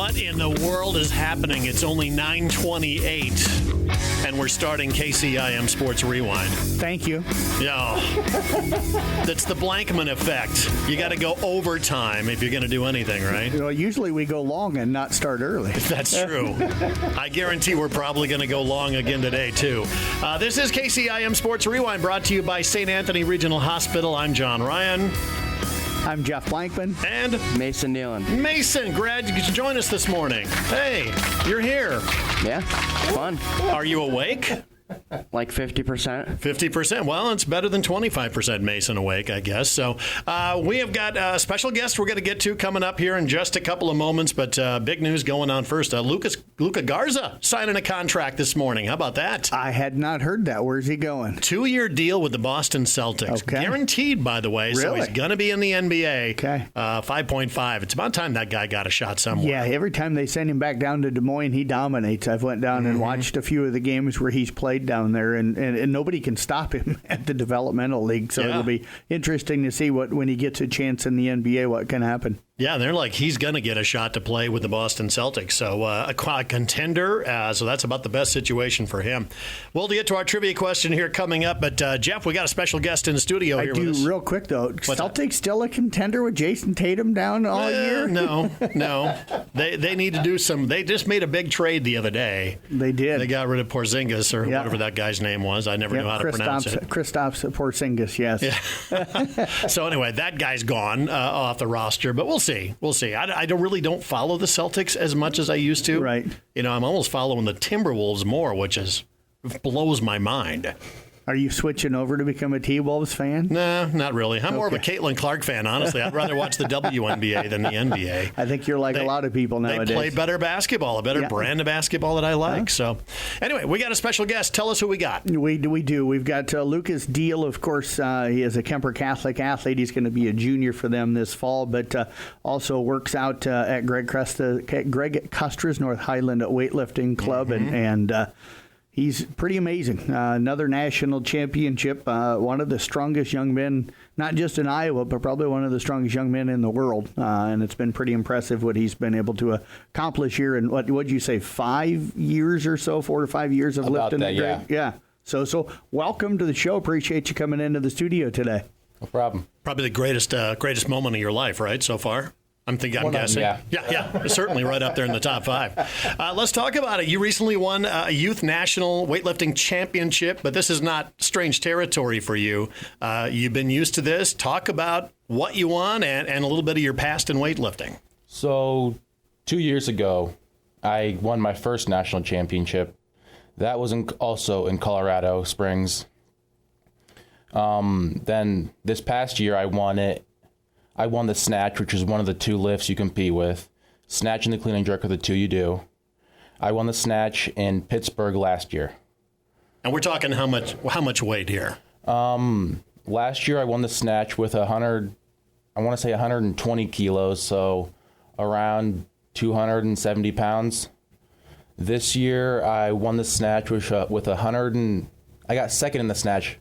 What in the world is happening? It's only 9:28, and we're starting KCIM Sports Rewind. Thank you. Yeah. That's the Blankman effect. You got to go overtime if you're going to do anything, right? Well, usually we go long and not start early. That's true. I guarantee we're probably going to go long again today, too. This is KCIM Sports Rewind, brought to you by St. Anthony Regional Hospital. I'm John Ryan. I'm Jeff Blankman. And Mason Diehl. Mason, glad you could join us this morning. Hey, you're here. Yeah, fun. Are you awake? Like 50%. 50%. Well, it's better than 25% Mason awake, I guess. So we have got a special guest we're going to get to coming up here in just a couple of moments. But big news going on first. Luka Garza signing a contract this morning. How about that? I had not heard that. Where's he going? 2-year deal with the Boston Celtics. Okay. Guaranteed, by the way. Really? So he's going to be in the NBA. Okay. 5.5. It's about time that guy got a shot somewhere. Yeah, every time they send him back down to Des Moines, he dominates. I've went down and watched a few of the games where he's played down there, and nobody can stop him at the developmental league. So It'll be interesting to see when he gets a chance in the NBA, what can happen. Yeah, they're like, he's going to get a shot to play with the Boston Celtics. So a contender, so that's about the best situation for him. We'll get to our trivia question here coming up. But, Jeff, we got a special guest in the studio here with us. Real quick, though. What's Celtics that? Still a contender with Jason Tatum down all year? No. They need to do some. They just made a big trade the other day. They did. They got rid of Porzingis or whatever that guy's name was. I never knew how to pronounce it. Kristaps Porzingis, yes. Yeah. So anyway, that guy's gone off the roster, but we'll see. We'll see. I don't follow the Celtics as much as I used to. Right. You know, I'm almost following the Timberwolves more, which blows my mind. Are you switching over to become a T-Wolves fan? No, not really. I'm more of a Caitlin Clark fan, honestly. I'd rather watch the WNBA than the NBA. I think you're like a lot of people nowadays. They play better basketball, a better brand of basketball that I like. So, anyway, we got a special guest. Tell us who we got. We do. We've got Lucas Diehl, of course. He is a Kuemper Catholic athlete. He's going to be a junior for them this fall, but also works out at Greg Custer's North Highland Weightlifting Club, and he's pretty amazing. Another national championship, one of the strongest young men, not just in Iowa, but probably one of the strongest young men in the world. And it's been pretty impressive what he's been able to accomplish here in, what would you say, 5 years or so, 4 to 5 years of About lifting that, the Greg? Yeah. So welcome to the show. Appreciate you coming into the studio today. No problem. Probably the greatest moment of your life, right, so far? I'm guessing. Yeah, certainly right up there in the top 5. Let's talk about it. You recently won a youth national weightlifting championship, but this is not strange territory for you. You've been used to this. Talk about what you won and a little bit of your past in weightlifting. So 2 years ago, I won my first national championship. That was also in Colorado Springs. Then this past year, I won it. I won the snatch, which is one of the 2 lifts you compete with. Snatch and the clean and jerk are the 2 you do. I won the snatch in Pittsburgh last year. And we're talking how much weight here? Last year I won the snatch with 120 kilos, so around 270 pounds. This year I won the snatch with I got second in the snatch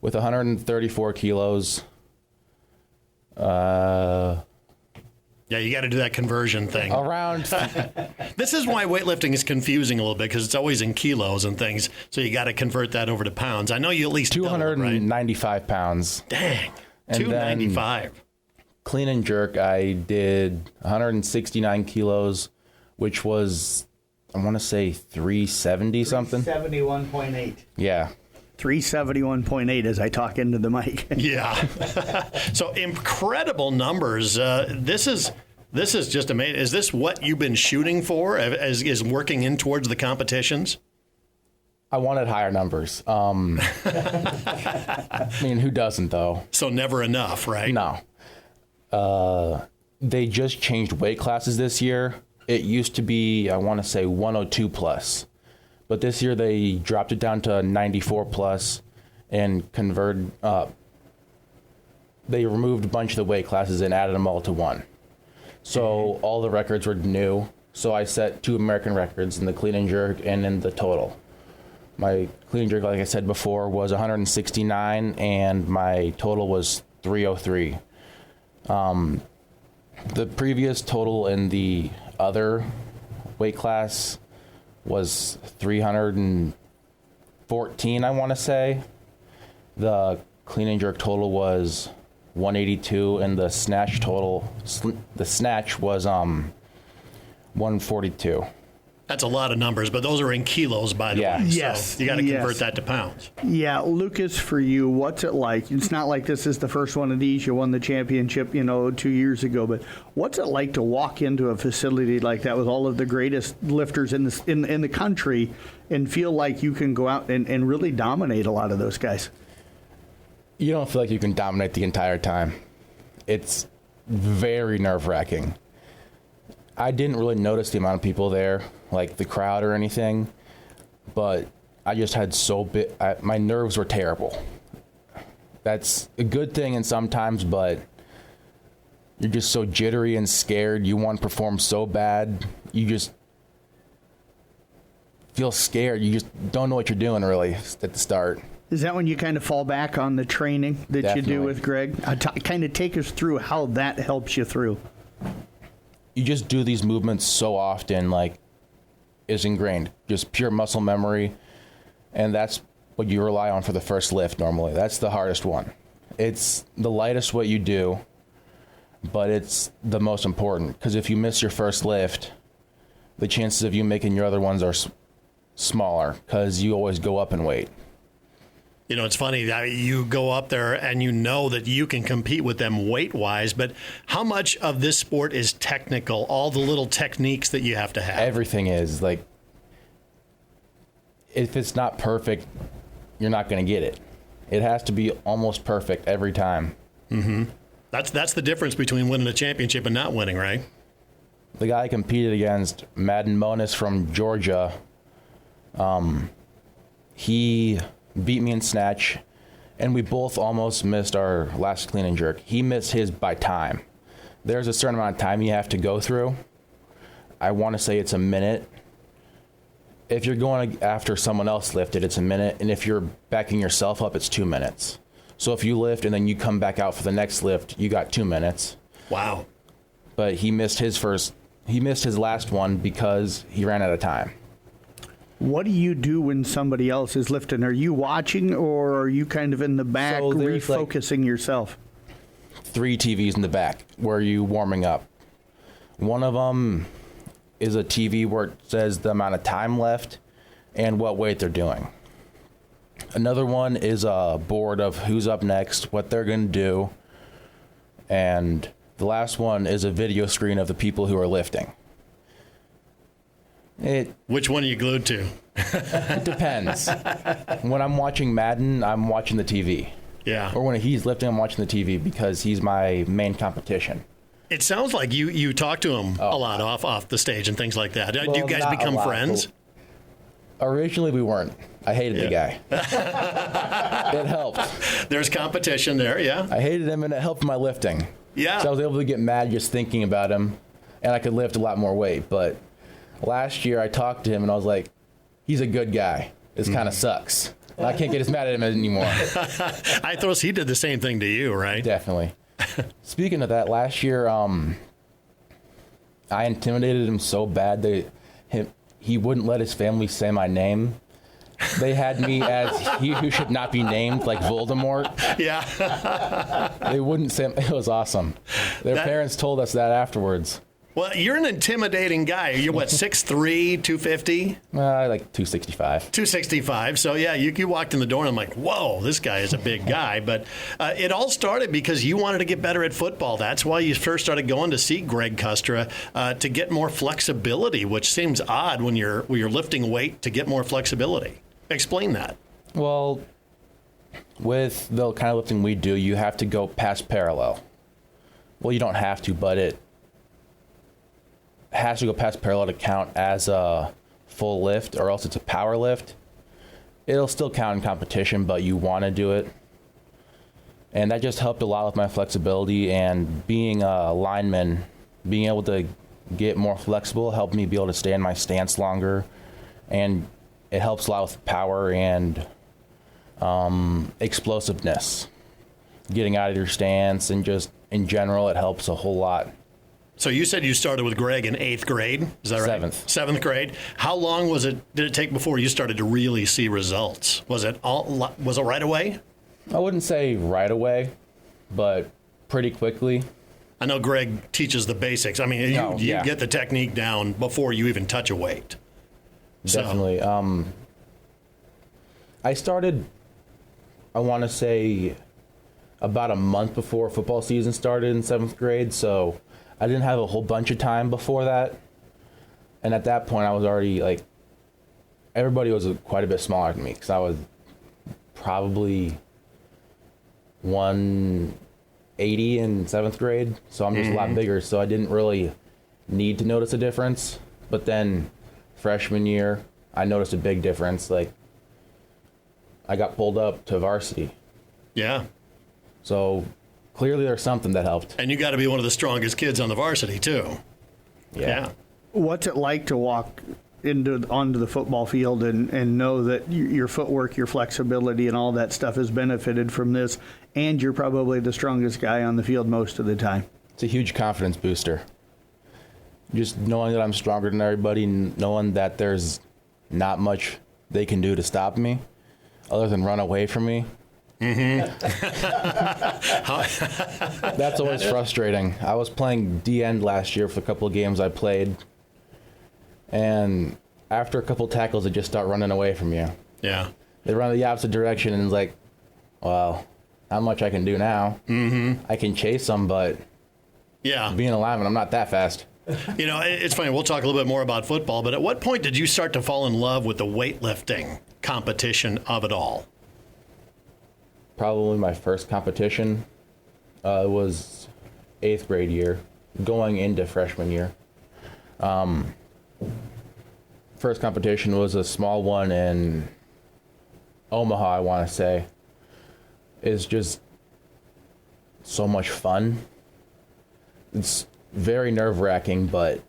with 134 kilos. Yeah, you got to do that conversion thing. Around. This is why weightlifting is confusing a little bit, because it's always in kilos and things. So you got to convert that over to pounds. I know you at least 295 pounds. Dang, and 295. Clean and jerk, I did 169 kilos, which was, I want to say 370 something. 371.8. Yeah. 371.8 as I talk into the mic. Yeah. So incredible numbers. This is just amazing. Is this what you've been shooting for as working in towards the competitions? I wanted higher numbers. I mean, who doesn't, though? So never enough, right? No. They just changed weight classes this year. It used to be, I want to say, 102 plus. But this year they dropped it down to 94 plus and they removed a bunch of the weight classes and added them all to one. So all the records were new. So I set 2 American records in the clean and jerk and in the total. My clean and jerk, like I said before, was 169 and my total was 303. The previous total in the other weight class was 314, I want to say. The clean and jerk total was 182, and the snatch was 142. That's a lot of numbers, but those are in kilos, by the way. Yes. So you got to convert that to pounds. Yeah, Lucas, for you, what's it like? It's not like this is the first one of these. You won the championship, 2 years ago. But what's it like to walk into a facility like that with all of the greatest lifters in the country and feel like you can go out and really dominate a lot of those guys? You don't feel like you can dominate the entire time. It's very nerve-wracking. I didn't really notice the amount of people there, like the crowd or anything, but I just had my nerves were terrible. That's a good thing in sometimes, but you're just so jittery and scared. You want to perform so bad. You just feel scared. You just don't know what you're doing really at the start. Is that when you kind of fall back on the training that Definitely. you do with Greg? Kind of take us through how that helps you through. You just do these movements so often, like it's ingrained, just pure muscle memory. And that's what you rely on for the first lift normally. That's the hardest one. It's the lightest weight you do, but it's the most important, because if you miss your first lift, the chances of you making your other ones are smaller, because you always go up in weight. It's funny that you go up there and you know that you can compete with them weight-wise, but how much of this sport is technical, all the little techniques that you have to have? Everything is. Like, if it's not perfect, you're not going to get it. It has to be almost perfect every time. Mm-hmm. That's the difference between winning a championship and not winning, right? The guy I competed against, Madden Monis from Georgia, he beat me in snatch, and we both almost missed our last clean and jerk. He missed his by time. There's a certain amount of time you have to go through. I want to say it's a minute. If you're going after someone else lifted, it's a minute, and if you're backing yourself up, it's 2 minutes. So if you lift and then you come back out for the next lift, you got 2 minutes. Wow. But he missed his last one because he ran out of time. What do you do when somebody else is lifting? Are you watching, or are you kind of in the back refocusing yourself? 3 TVs in the back where you warming up. One of them is a TV where it says the amount of time left and what weight they're doing. Another one is a board of who's up next, what they're going to do. And the last one is a video screen of the people who are lifting. Which one are you glued to? It depends. When I'm watching Madden, I'm watching the TV. Yeah. Or when he's lifting, I'm watching the TV because he's my main competition. It sounds like you talk to him a lot off the stage and things like that. Well, do you guys become friends? Originally, we weren't. I hated the guy. It helped. There's competition there, yeah. I hated him, and it helped my lifting. Yeah. So I was able to get mad just thinking about him, and I could lift a lot more weight. But last year, I talked to him, and I was like, he's a good guy. This kind of sucks. And I can't get as mad at him anymore. I thought he did the same thing to you, right? Definitely. Speaking of that, last year, I intimidated him so bad that he wouldn't let his family say my name. They had me as he who should not be named, like Voldemort. Yeah. They wouldn't say. It was awesome. Their parents told us that afterwards. Well, you're an intimidating guy. You're what, 6'3", 250? Like 265. 265. So, yeah, you walked in the door and I'm like, whoa, this guy is a big guy. But it all started because you wanted to get better at football. That's why you first started going to see Greg Kustra to get more flexibility, which seems odd when you're lifting weight to get more flexibility. Explain that. Well, with the kind of lifting we do, you have to go past parallel. Well, you don't have to, but it has to go past parallel to count as a full lift, or else it's a power lift. It'll still count in competition, but you want to do it. And that just helped a lot with my flexibility, and being a lineman, being able to get more flexible helped me be able to stay in my stance longer, and it helps a lot with power and explosiveness. Getting out of your stance, and just in general, it helps a whole lot. So you said you started with Greg in 8th grade. Is that right? Seventh. 7th grade. How long did it take before you started to really see results? Was it right away? I wouldn't say right away, but pretty quickly. I know Greg teaches the basics. I mean, you get the technique down before you even touch a weight. Definitely. I started, I want to say, about a month before football season started in 7th grade, so I didn't have a whole bunch of time before that. And at that point, I was already, like, everybody was quite a bit smaller than me, because I was probably 180 in 7th grade, so I'm just a lot bigger, so I didn't really need to notice a difference. But then freshman year, I noticed a big difference. Like, I got pulled up to varsity. Yeah. So clearly there's something that helped. And you got to be one of the strongest kids on the varsity, too. Yeah. What's it like to walk onto the football field and know that your footwork, your flexibility, and all that stuff has benefited from this, and you're probably the strongest guy on the field most of the time? It's a huge confidence booster. Just knowing that I'm stronger than everybody, knowing that there's not much they can do to stop me other than run away from me. That's always frustrating. I was playing D-end last year for a couple of games I played, and after a couple tackles, they just start running away from you. Yeah. They run the opposite direction, and it's like, well, not much I can do now. I can chase them, but being a lineman, I'm not that fast. You know, it's funny. We'll talk a little bit more about football, but at what point did you start to fall in love with the weightlifting competition of it all? Probably my first competition was 8th grade year, going into freshman year. First competition was a small one in Omaha, I want to say. It's just so much fun. It's very nerve-wracking, but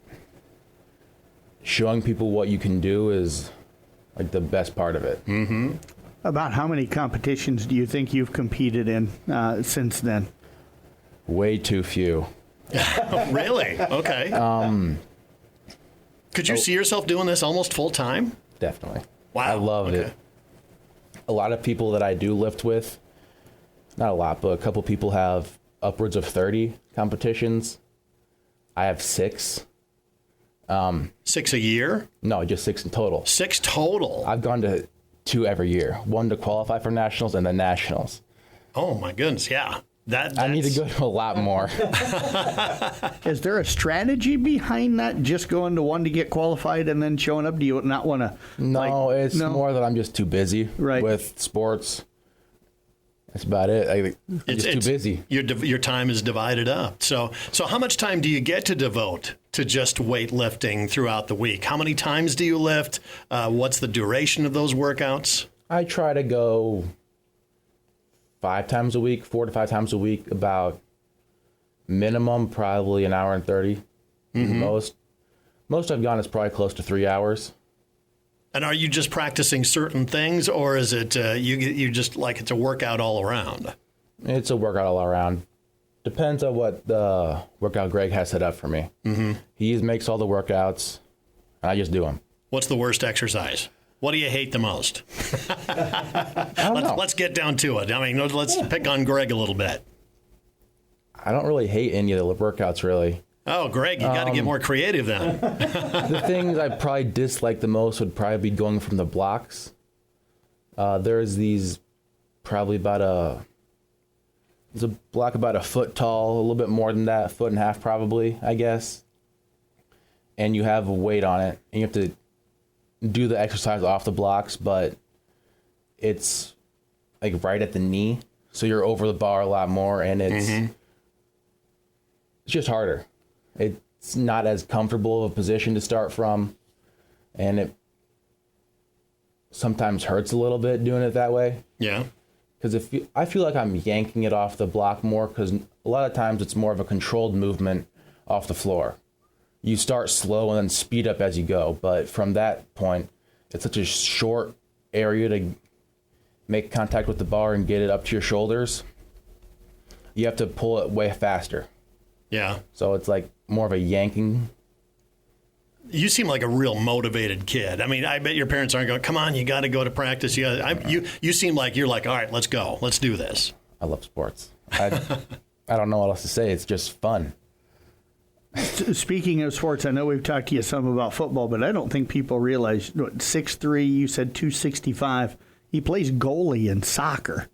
showing people what you can do is like the best part of it. About how many competitions do you think you've competed in since then? Way too few. Really? Okay. Could you see yourself doing this almost full time? Definitely. Wow. I love it. A lot of people that I do lift with, not a lot, but a couple people have upwards of 30 competitions. I have 6. 6 a year? No, just 6 in total. 6 total? I've gone to 2 every year. 1 to qualify for nationals and then nationals. Oh, my goodness, yeah. I need to go to a lot more. Is there a strategy behind that? Just going to 1 to get qualified and then showing up? Do you not want to? No, it's more that I'm just too busy with sports. That's about it. I'm just too busy. Your time is divided up. So how much time do you get to devote to just weightlifting throughout the week? How many times do you lift? What's the duration of those workouts? I try to go 5 times a week, 4 to 5 times a week, about minimum probably an hour and 30. Most I've gone is probably close to 3 hours. And are you just practicing certain things, or is it you just like it's a workout all around? It's a workout all around. Depends on what the workout Greg has set up for me. He makes all the workouts, and I just do them. What's the worst exercise? What do you hate the most? I don't know. Let's get down to it. I mean, let's pick on Greg a little bit. I don't really hate any of the workouts, really. Oh, Greg, you got to get more creative then. The things I probably dislike the most would probably be going from the blocks. There's these probably there's a block about a foot tall, a little bit more than that, 1.5 feet probably, I guess. And you have a weight on it, and you have to do the exercise off the blocks, but it's like right at the knee, so you're over the bar a lot more, and it's just harder. It's not as comfortable of a position to start from, and it sometimes hurts a little bit doing it that way. Yeah. Because I feel like I'm yanking it off the block more, because a lot of times it's more of a controlled movement off the floor. You start slow and then speed up as you go, but from that point, it's such a short area to make contact with the bar and get it up to your shoulders. You have to pull it way faster. Yeah. So it's like more of a yanking. You seem like a real motivated kid. I mean, I bet your parents aren't going, come on, you got to go to practice. You seem like you're like, all right, let's go. Let's do this. I love sports. I don't know what else to say. It's just fun. Speaking of sports, I know we've talked to you some about football, but I don't think people realize 6'3", you said 265. He plays goalie in soccer.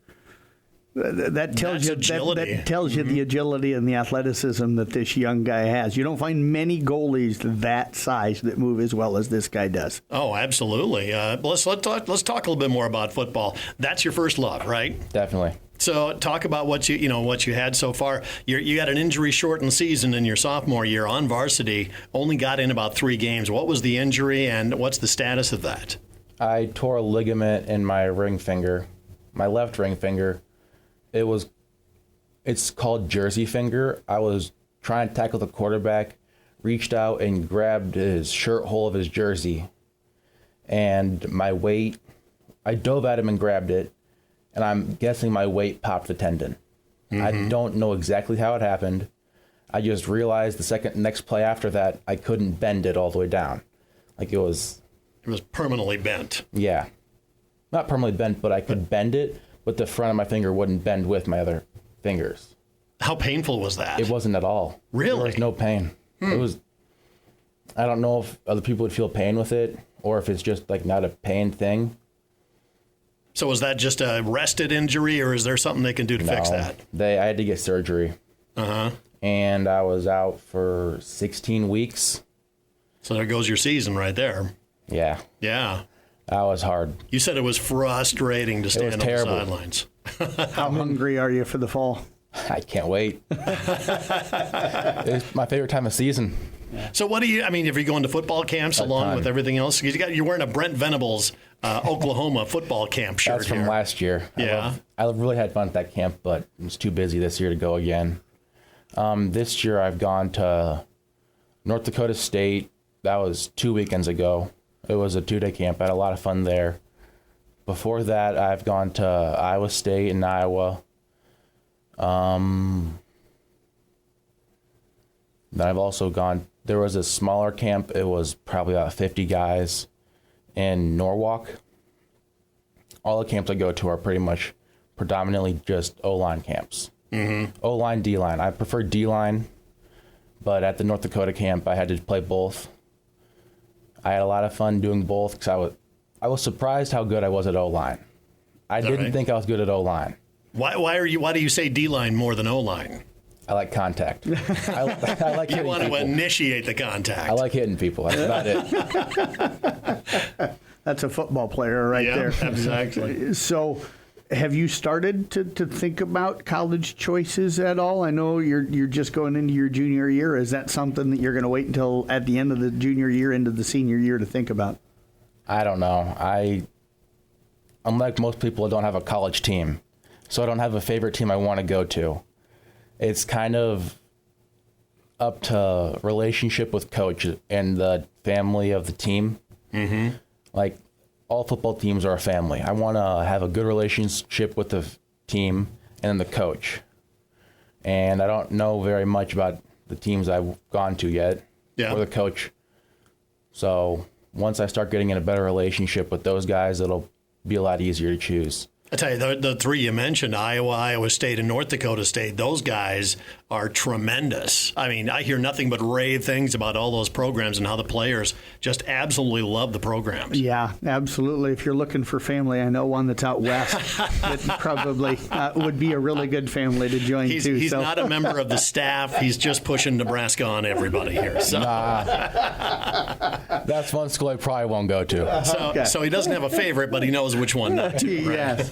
That tells you that tells you the agility and the athleticism that this young guy has. You don't find many goalies that size that move as well as this guy does. Oh, absolutely. Let's talk a little bit more about football. That's your first love, right? Definitely. So talk about what you had so far. You had an injury-shortened season in your sophomore year on varsity. Only got in about 3 games. What was the injury, and what's the status of that? I tore a ligament in my ring finger, my left ring finger. It's called jersey finger. I was trying to tackle the quarterback, reached out and grabbed his shirt hole of his jersey, and my weight, I dove at him and grabbed it, and I'm guessing my weight popped the tendon. I don't know exactly how it happened. I just realized the next play after that, I couldn't bend it all the way down. Like it was permanently bent. Yeah. Not permanently bent, but I could bend it, but the front of my finger wouldn't bend with my other fingers. How painful was that? It wasn't at all. Really? There was no pain. It was, I don't know if other people would feel pain with it or if it's just like not a pain thing. So was that just a rested injury, or is there something they can do to fix that? I had to get surgery. And I was out for 16 weeks. So there goes your season right there. Yeah. Yeah. That was hard. You said it was frustrating to stand on the sidelines. How hungry are you for the fall? I can't wait. It's my favorite time of season. So what do you, if you're going to football camps along with everything else, you're wearing a Brent Venables Oklahoma football camp shirt. That's from last year. Yeah. I really had fun at that camp, but it was too busy this year to go again. This year I've gone to North Dakota State. That was 2 weekends ago. It was a 2-day camp. I had a lot of fun there. Before that, I've gone to Iowa State and Iowa. Then I've also gone, there was a smaller camp. It was probably about 50 guys in Norwalk. All the camps I go to are pretty much predominantly just O-line camps. O-line, D-line. I prefer D-line, but at the North Dakota camp, I had to play both. I had a lot of fun doing both because I was surprised how good I was at O-line. I didn't think I was good at O-line. Why do you say D-line more than O-line? I like contact. I like hitting You want people. to initiate the contact. I like hitting people. That's about it. That's a football player right there. Exactly. So have you started to think about college choices at all? I know you're just going into your junior year. Is that something that you're going to wait until at the end of the junior year into the senior year to think about? I don't know. Unlike most people, I don't have a college team. So I don't have a favorite team I want to go to. It's kind of up to relationship with coach and the family of the team. Like all football teams are a family. I want to have a good relationship with the team and the coach. And I don't know very much about the teams I've gone to yet or the coach. So once I start getting in a better relationship with those guys, it'll be a lot easier to choose. I tell you, the 3 you mentioned, Iowa State, and North Dakota State, those guys are tremendous. I hear nothing but rave things about all those programs and how the players just absolutely love the programs. Yeah, absolutely. If you're looking for family, I know one that's out west that probably would be a really good family to join too. He's not a member of the staff. He's just pushing Nebraska on everybody here. So. That's one school I probably won't go to. So he doesn't have a favorite, but he knows which one not to. Right? Yes.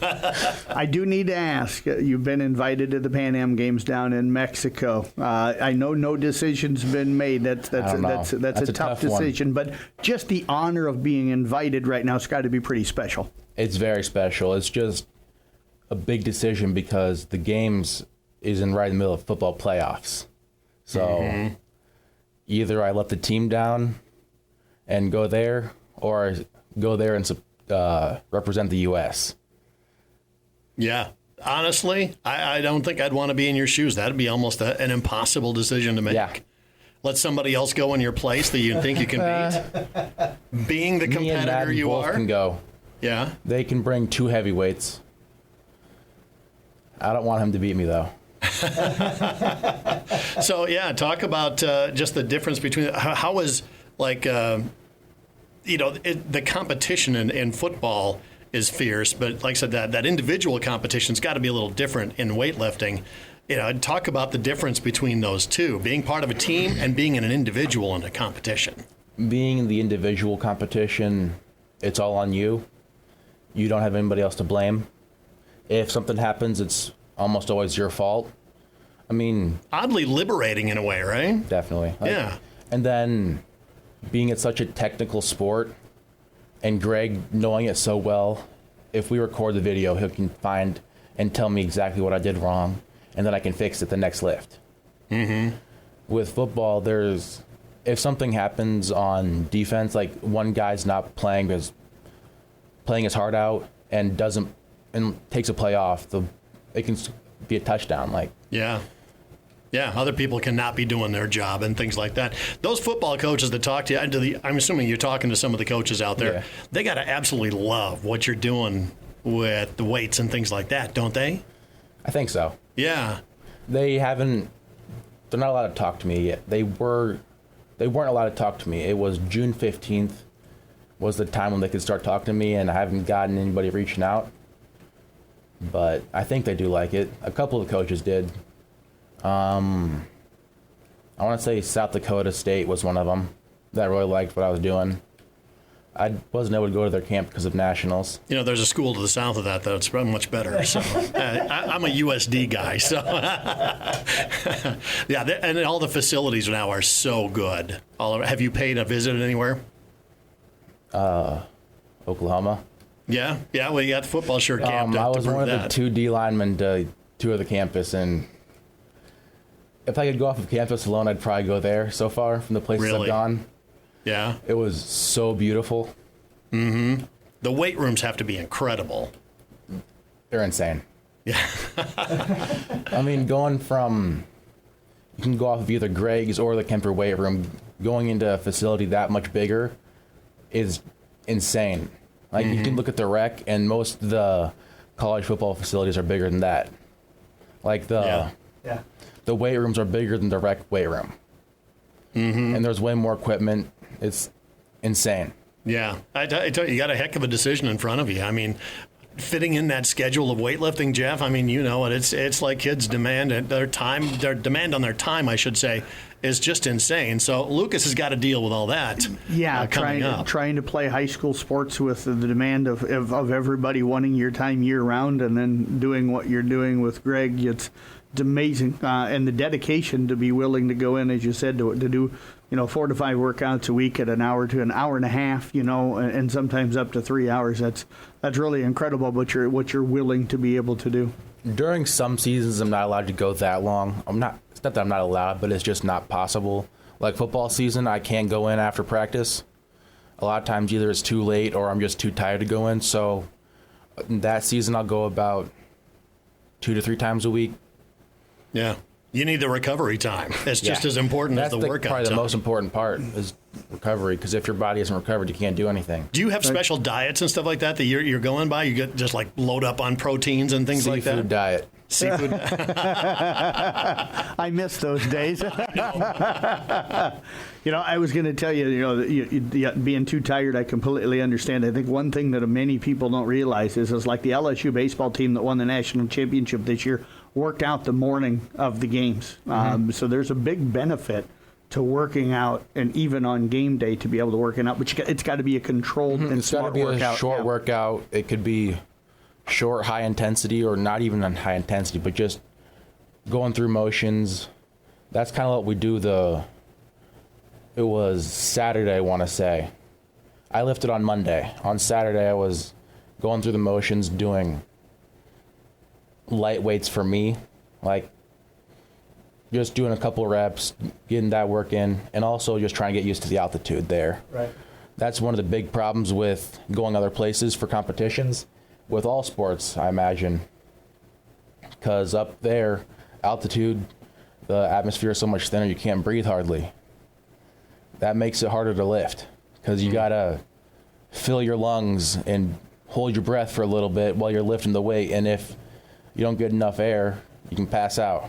I do need to ask, you've been invited to the Pan Am Games down in Mexico. I know no decision's been made. That's a tough decision. But just the honor of being invited right now has got to be pretty special. It's very special. It's just a big decision because the Games is right in the middle of football playoffs. So either I let the team down and go there, or go there and represent the U.S. Yeah. Honestly, I don't think I'd want to be in your shoes. That'd be almost an impossible decision to make. Yeah. let somebody else go in your place that you think you can beat? Being the Me and competitor Madden you both are? can go. Yeah. They can bring 2 heavyweights. I don't want him to beat me, though. So, yeah, talk about just the difference between how is, like, the competition in football is fierce, but like I said, that individual competition's got to be a little different in weightlifting. Talk about the difference between those two, being part of a team and being an individual in a competition. Being in the individual competition, it's all on you. You don't have anybody else to blame. If something happens, it's almost always your fault. I mean... Oddly liberating in a way, right? Definitely. Yeah. And then being at such a technical sport, and Greg knowing it so well, if we record the video, he can find and tell me exactly what I did wrong, and then I can fix it the next lift. Mm-hmm. With football, if something happens on defense, like one guy's not playing his heart out and takes a play off, it can be a touchdown. Yeah, other people cannot be doing their job and things like that. Those football coaches that talk to you, I'm assuming you're talking to some of the coaches out there. Yeah. They got to absolutely love what you're doing with the weights and things like that, don't they? I think so. Yeah. They're not allowed to talk to me yet. They weren't allowed to talk to me. It was June 15th was the time when they could start talking to me, and I haven't gotten anybody reaching out. But I think they do like it. A couple of the coaches did. I want to say South Dakota State was one of them that really liked what I was doing. I wasn't able to go to their camp because of nationals. There's a school to the south of that that's much better. So I'm a USD guy. So yeah, and all the facilities now are so good. Have you paid a visit anywhere? Oklahoma. Yeah. Well, you got the football shirt camp. I was one of the 2 D linemen to tour the campus, and if I could go off of campus alone, I'd probably go there so far from the places I've gone. Yeah. It was so beautiful. Mm-hmm. The weight rooms have to be incredible. They're insane. Yeah. I mean, you can go off of either Greg's or the Kuemper weight room. Going into a facility that much bigger is insane. You can look at the rec, and most of the college football facilities are bigger than that. The weight rooms are bigger than the rec weight room. Mm-hmm. And there's way more equipment. It's insane. Yeah. I tell you, got a heck of a decision in front of you. I mean, fitting in that schedule of weightlifting, Jeff, I mean, it's like kids' demand on their time, I should say, is just insane. So Lucas has got to deal with all that. Yeah, trying to play high school sports with the demand of everybody wanting your time year round, and then doing what you're doing with Greg. It's amazing, and the dedication to be willing to go in, as you said, to do 4 to 5 workouts a week at an hour to an hour and a half, and sometimes up to 3 hours. That's really incredible. What you're willing to be able to do. During some seasons, I'm not allowed to go that long. It's not that I'm not allowed, but it's just not possible. Like football season, I can't go in after practice. A lot of times, either it's too late or I'm just too tired to go in. So that season, I'll go about 2 to 3 times a week. Yeah. You need the recovery time. It's just as important as the workout time. That's probably the most important part is recovery, because if your body isn't recovered, you can't do anything. Do you have special diets and stuff like that you're going by? You get just load up on proteins and things like that? Seafood diet. Seafood. I miss those days. I was going to tell you, being too tired, I completely understand. I think one thing that many people don't realize is like the LSU baseball team that won the national championship this year worked out the morning of the games. So there's a big benefit to working out, and even on game day to be able to work out. But it's got to be a controlled and smart workout. It's got to be a short workout. It could be short, high intensity, or not even on high intensity, but just going through motions. That's kind of what we do. It was Saturday, I want to say. I lifted on Monday. On Saturday, I was going through the motions, doing light weights for me, just doing a couple reps, getting that work in, and also just trying to get used to the altitude there. Right. That's one of the big problems with going other places for competitions, with all sports, I imagine. Because up there, altitude, the atmosphere is so much thinner, you can't breathe hardly. that makes it harder to lift because you got to fill your lungs and hold your breath for a little bit while you're lifting the weight. And if you don't get enough air, you can pass out.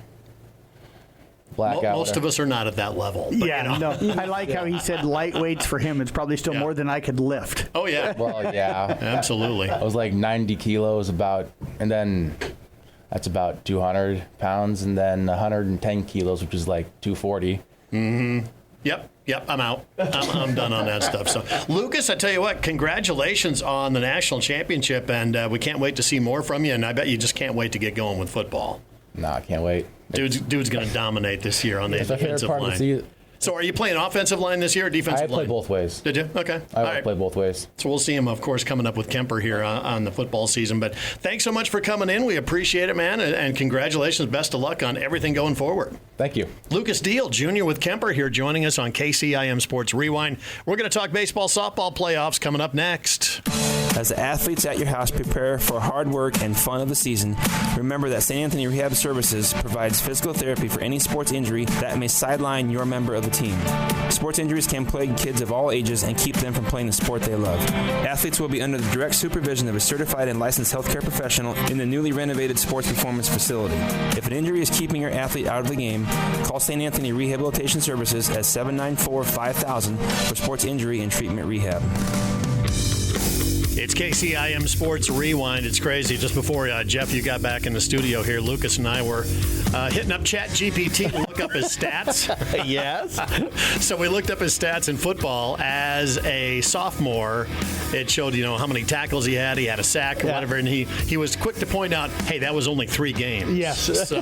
Blackout. Most of us are not at that level. But, Yeah, no. I like how he said light weights for him. It's probably still more than I could lift. Oh, yeah. Well, yeah. Absolutely. I was like 90 kilos and then that's about 200 pounds, and then 110 kilos, which is like 240. Mm-hmm. Yep, I'm out. I'm done on that stuff. So, Lucas, I tell you what, congratulations on the national championship, and we can't wait to see more from you, and I bet you just can't wait to get going with football. No, I can't wait. Dude's going to dominate this year on the defensive line. So are you playing offensive line this year or defensive line? I play both ways. Did you? Okay. I play both ways. So we'll see him, of course, coming up with Kuemper here on the football season. But thanks so much for coming in. We appreciate it, man. And congratulations. Best of luck on everything going forward. Thank you. Lucas Diehl, Jr. with Kuemper here joining us on KCIM Sports Rewind. We're going to talk baseball, softball playoffs coming up next. As the athletes at your house prepare for hard work and fun of the season, remember that St. Anthony Rehab Services provides physical therapy for any sports injury that may sideline your member of the team. Sports injuries can plague kids of all ages and keep them from playing the sport they love. Athletes will be under the direct supervision of a certified and licensed healthcare professional in the newly renovated sports performance facility. If an injury is keeping your athlete out of the game, call St. Anthony Rehabilitation Services at 794-5000 for sports injury and treatment rehab. It's KCIM Sports Rewind. It's crazy. Just before, Jeff, you got back in the studio here, Lucas and I were hitting up ChatGPT to look up his stats. Yes. So we looked up his stats in football as a sophomore. It showed, how many tackles he had a sack or whatever, and he was quick to point out, hey, that was only 3 games. Yes. So,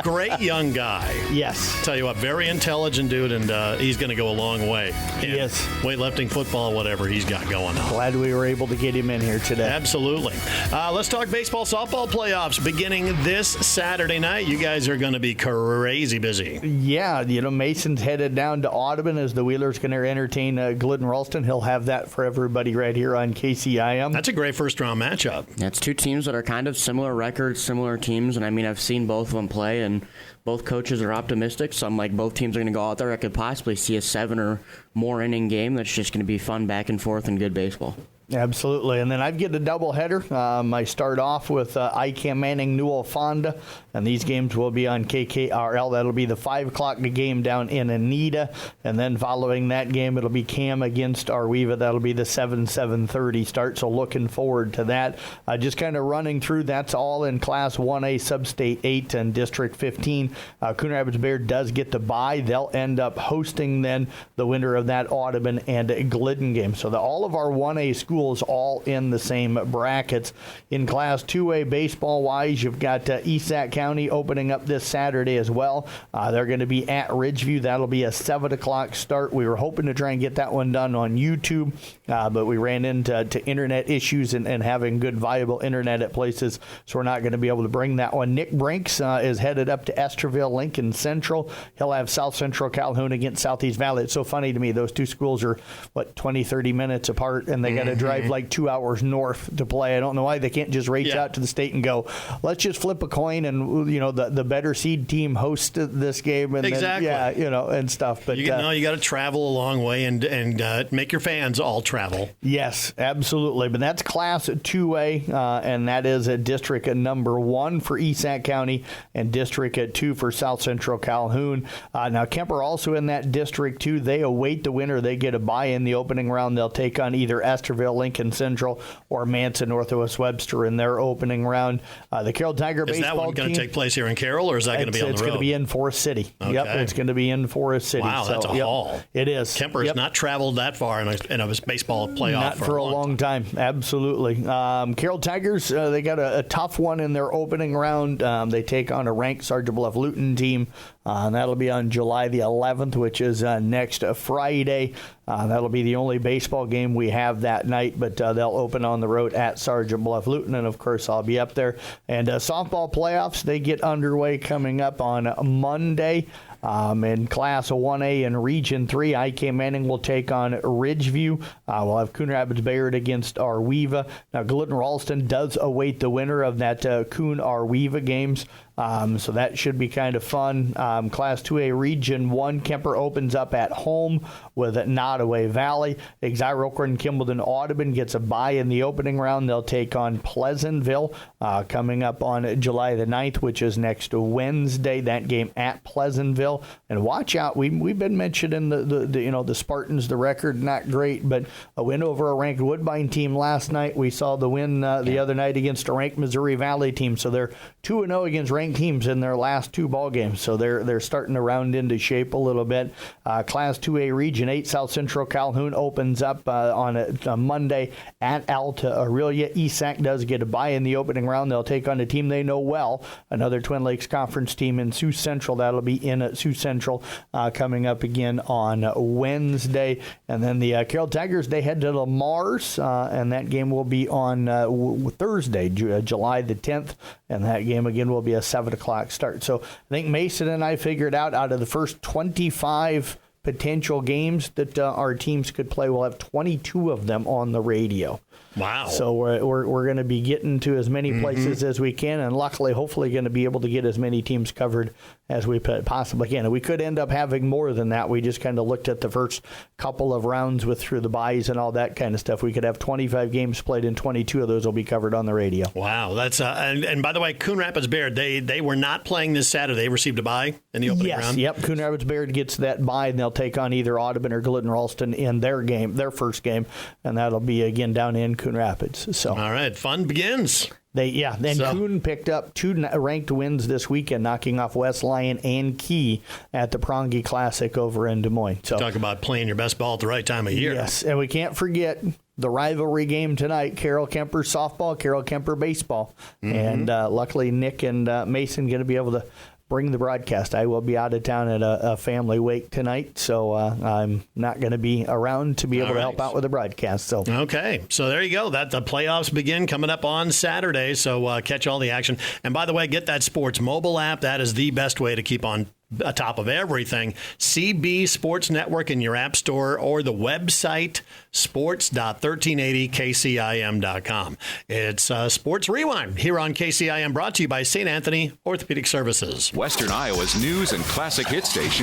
great young guy. Yes. Tell you what, very intelligent dude, and he's going to go a long way. Yes. Weightlifting, football, whatever he's got going on. Glad we were able to get him in here today. Absolutely. Let's talk baseball, softball playoffs beginning this Saturday night. You guys are going to be crazy busy. Yeah, Mason's headed down to Audubon as the Wheelers going to entertain Glidden Ralston. He'll have that for everybody right here on KCIM. That's a great first-round matchup. It's two teams that are kind of similar records, similar teams, and I've seen both of them play, and both coaches are optimistic, so I'm like, both teams are going to go out there. I could possibly see a 7 or more inning game that's just going to be fun back and forth and good baseball. Absolutely. And then I get a doubleheader. I start off with ICAM Manning Newell Fonda, and these games will be on KKRL. That'll be the 5 o'clock game down in Anita. And then following that game, it'll be Cam against Arweva. That'll be the 7:30 start. So looking forward to that. Just kind of running through, that's all in Class 1A, Substate 8 and District 15. Coon Rapids Bayard does get to bye. They'll end up hosting then the winner of that Audubon and Glidden game. So all of our 1A schools all in the same brackets. In Class 2A baseball-wise, you've got Esac County opening up this Saturday as well. They're going to be at Ridgeview. That'll be a 7 o'clock start. We were hoping to try and get that one done on YouTube, but we ran into internet issues and having good, viable internet at places, so we're not going to be able to bring that one. Nick Brinks is headed up to Esterville, Lincoln Central. He'll have South Central Calhoun against Southeast Valley. It's so funny to me. Those two schools are, 20, 30 minutes apart, and they got to drive like 2 hours north to play. I don't know why they can't just reach out to the state and go, let's just flip a coin and, the better seed team host this game. And exactly. Then, and stuff. But you got to travel a long way and make your fans all travel. Yes, absolutely. But that's Class 2A, and that is a District number 1 for Esac County and District 2 for South Central Calhoun. Now, Kuemper also in that District 2. They await the winner. They get a bye in the opening round. They'll take on either Esterville, Lincoln Central, or Manson, Northwest Webster in their opening round. The Carroll Tiger baseball team. Is that one going to take place here in Carroll, or is that going to be on the road? It's going to be in Forest City. Okay. Yep, it's going to be in Forest City. Wow, that's a haul. It is. Kuemper has not traveled that far in a baseball playoff. Not for a long time. Absolutely. Carroll Tigers, they got a tough one in their opening round. They take on a ranked Sergeant Bluff Luton team. And that'll be on July the 11th, which is next Friday. That'll be the only baseball game we have that night, but they'll open on the road at Sergeant Bluff Luton, and of course I'll be up there. And softball playoffs, they get underway coming up on Monday. In Class 1A and Region 3, IK Manning will take on Ridgeview. We'll have Coon Rapids Bayard against Arweva. Now, Glidden Ralston does await the winner of that Coon Arweva games. So that should be kind of fun. Class 2A Region 1, Kuemper opens up at home with Nottoway Valley. Exira and Kimballton Audubon gets a bye in the opening round. They'll take on Pleasantville coming up on July the 9th, which is next Wednesday. That game at Pleasantville. And watch out, we've been mentioning the Spartans, the record not great, but a win over a ranked Woodbine team last night. We saw the win the other night against a ranked Missouri Valley team. So they're 2-0 against ranked teams in their last 2 ball games. So they're starting to round into shape a little bit. Class 2A Region 8, South Central Calhoun opens up on a Monday at Alta Aurelia. ESAC does get a bye in the opening round. They'll take on a team they know well, another Twin Lakes Conference team in Sioux Central. That'll be in Sioux Central coming up again on Wednesday. And then the Carroll Tigers, they head to Lamar's, and that game will be on Thursday, July the 10th. And that game, again, will be a 7 o'clock start. So I think Mason and I figured out of the first 25 potential games that our teams could play, we'll have 22 of them on the radio. Wow. So we're going to be getting to as many places as we can, and luckily, hopefully, going to be able to get as many teams covered as we possibly can. And we could end up having more than that. We just kind of looked at the first couple of rounds through the byes and all that kind of stuff. We could have 25 games played, and 22 of those will be covered on the radio. Wow. That's and by the way, Coon Rapids Bayard, they were not playing this Saturday. They received a bye in the opening round. Yep. Coon Rapids Bayard gets that bye, and they'll take on either Audubon or Glidden-Ralston in their first game, and that'll be again down in Coon Rapids. So all right, fun begins. Coon picked up 2 ranked wins this weekend, knocking off West Lyon and Key at the Prongi Classic over in Des Moines. So talk about playing your best ball at the right time of year. Yes, and we can't forget the rivalry game tonight, Carroll Kuemper softball, Carroll Kuemper baseball. And luckily Nick and Mason going to be able to bring the broadcast. I will be out of town at a family wake tonight, so I'm not going to be around to be able to help out with the broadcast. So okay, so there you go. That the playoffs begin coming up on Saturday, so catch all the action. And by the way, get that Sports mobile app. That is the best way to keep on top of everything. CB Sports Network in your app store or the website sports.1380kcim.com. It's Sports Rewind here on KCIM, brought to you by St. Anthony Orthopedic Services. Western Iowa's news and classic hit station.